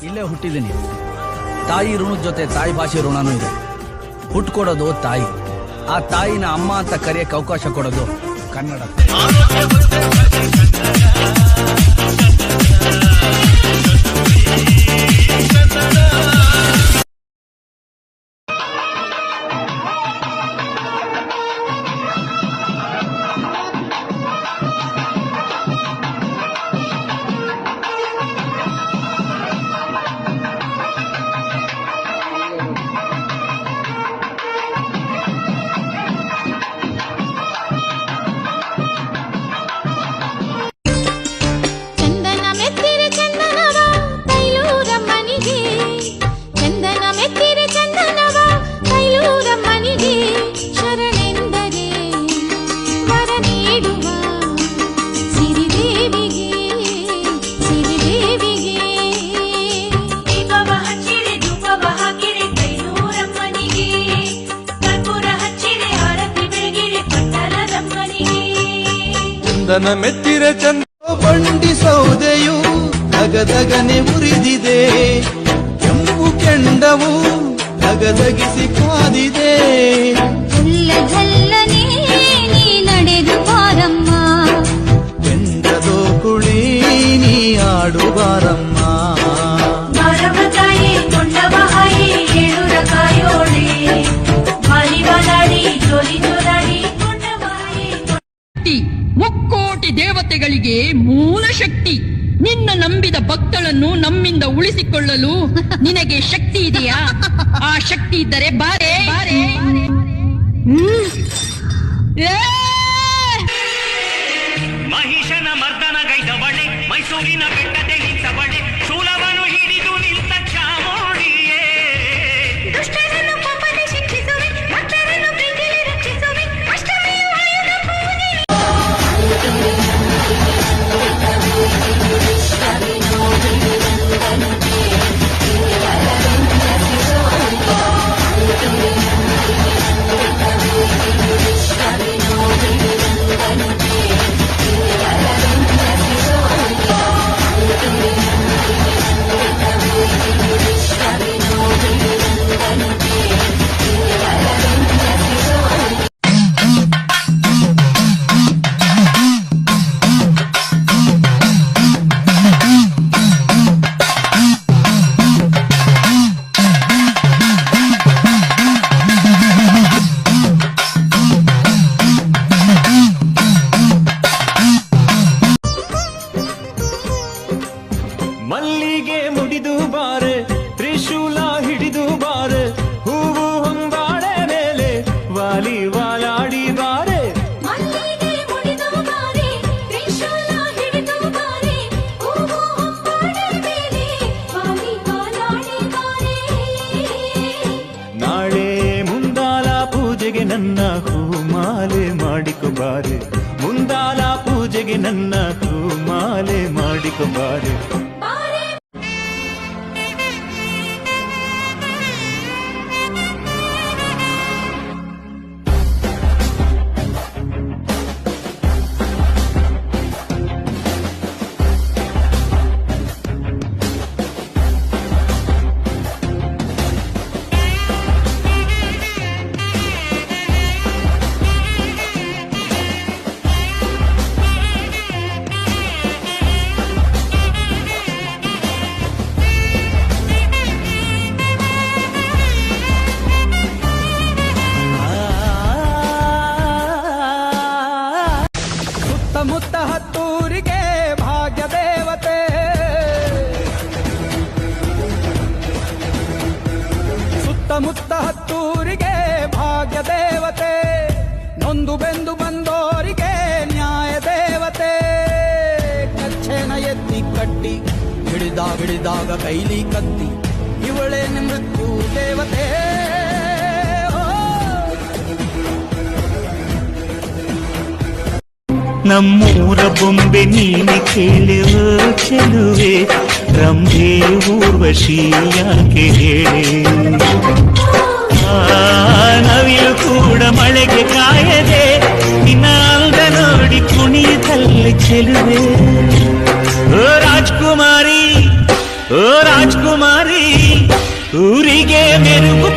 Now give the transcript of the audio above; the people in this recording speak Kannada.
ಇಲ್ಲೇ ಹುಟ್ಟಿದ್ದೀನಿ. ತಾಯಿ ಋಣದ ಜೊತೆ ತಾಯಿ ಭಾಷೆ ಋಣನೂ ಇದೆ. ಹುಟ್ಕೊಡೋದು ತಾಯಿ, ಆ ತಾಯಿನ ಅಮ್ಮ ಅಂತ ಕರೆಯಕ್ಕೆ ಅವಕಾಶ ಕೊಡೋದು ಕನ್ನಡ. ಚಂದನ ಮೆತ್ತಿರ ಚಂದ ಬಂಡಿ ಸೌದೆಯು ದಗದಗನೆ ಮುರಿದಿದೆ, ಕೆಂಪು ಕೆಂಡವು ದಗದಗಿಸಿ ಕಾದಿದೆ. ಝಲ್ಲನೆ ನೀ ನಡೆದು ಬಾರಮ್ಮ, ಕೆಂಡದೋ ಕುಳಿ ನೀ ಆಡು ಬಾರಮ್ಮ. ಬಾರಮತಾಯಿ ಕೊಂಡವ ಹಾಯಿ ಏಳುರ ಕಾಯೋಳೆ, ಬಾಲಿ ಬಾಲಾಡಿ ಜೋಲಿ ಜೋಲಾಡಿ ಕೊಂಡವ ಹಾಯಿ. ಮುಕ್ಕೋಟಿ ದೇವತೆಗಳಿಗೆ ಮೂಲ ಶಕ್ತಿ. ನಿನ್ನ ನಂಬಿದ ಭಕ್ತಳನ್ನು ನಮ್ಮಿಂದ ಉಳಿಸಿಕೊಳ್ಳಲು ನಿನಗೆ ಶಕ್ತಿ ಇದೆಯಾ? ಆ ಶಕ್ತಿ ಇದ್ದರೆ ಬಾರೆ ಬಾರೆ. ಮಹಿಷನ ಮರ್ದನಗೈದವಳೆ, ಮೈಸೂರಿನ ಬೆಟ್ಟದೆ ನಿಂತವಳೆ, ಶೂಲವನ್ನು ಹಿಡಿದು ನಿಂತ ಚಾಮುಂಡಿಯೇ. ದುಷ್ಟರನ್ನು ಕೋಪದ ಶಿಕ್ಷಿಸುವೆ, ಭಕ್ತರನ್ನು ಪ್ರೀತಿಯಲ್ಲಿ ರಕ್ಷಿಸುವೆ, ಅಷ್ಟಮಿಯು ಆಯುಧ ಪೂಜೆ. ಮಲ್ಲಿಗೆ ಮುಡಿದು ಬಾರೆ, ತ್ರಿಶೂಲ ಹಿಡಿದು ಬಾರೆ, ಹೂವು ಹೊಂಗಾಡೆ ಮೇಲೆ ವಾಲಿ ವಾಲಾಡಿ ಬಾರೆ. ಮಲ್ಲಿಗೆ ಮುಡಿದು ಬಾರೆ, ತ್ರಿಶೂಲ ಹಿಡಿದು ಬಾರೆ, ಹೂವು ಹೊಂಗಾಡೆ ಮೇಲೆ ವಾಲಿ ವಾಲಾಡಿ ಬಾರೆ. ನಾಳೆ ಮುಂದಾಲ ಪೂಜೆಗೆ ನನ್ನ ಹೂಮಾಲೆ ಮಾಡಿಕೊಬಾರೆ, ಮುಂದಾಲ ಪೂಜೆಗೆ ನನ್ನ ಹೂಮಾಲೆ ಮಾಡಿಕೊಬಾರೆ. ಸುತ್ತಮುತ್ತ ಹತ್ತೂರಿಗೆ ಭಾಗ್ಯ ದೇವತೆ, ಸುತ್ತಮುತ್ತ ಹತ್ತೂರಿಗೆ ಭಾಗ್ಯ ದೇವತೆ, ನೊಂದು ಬೆಂದು ಬಂದೋರಿಗೆ ನ್ಯಾಯ ದೇವತೆ. ಕಚ್ಚೆನ ಎತ್ತಿ ಕಟ್ಟಿ ಹಿಡಿದಾಗ ಕೈಲಿ ಕತ್ತಿ, ಇವಳೇನೆ ಮೃತ್ಯು ದೇವತೆ. ನಮ್ಮೂರ ಬೊಂಬೆ ನೀನೆ ಕೇಳುವ ಚೆಲುವೆ, ರಂಭೆ ಊರ್ವಶಿ ಯಾಕೆ ಹೇಳೆ. ನವಿಲು ಕೂಡ ಮಳೆಗೆ ಕಾಯದೆ, ನಿನ್ನ ಅಂದ ನೋಡಿ ಕುಣಿಯುತ್ತಲ್ಲಿ ಚೆಲುವೆ. ರಾಜ್ಕುಮಾರಿ ಓ ರಾಜ್ಕುಮಾರಿ ಊರಿಗೆ ಮೆರುಗು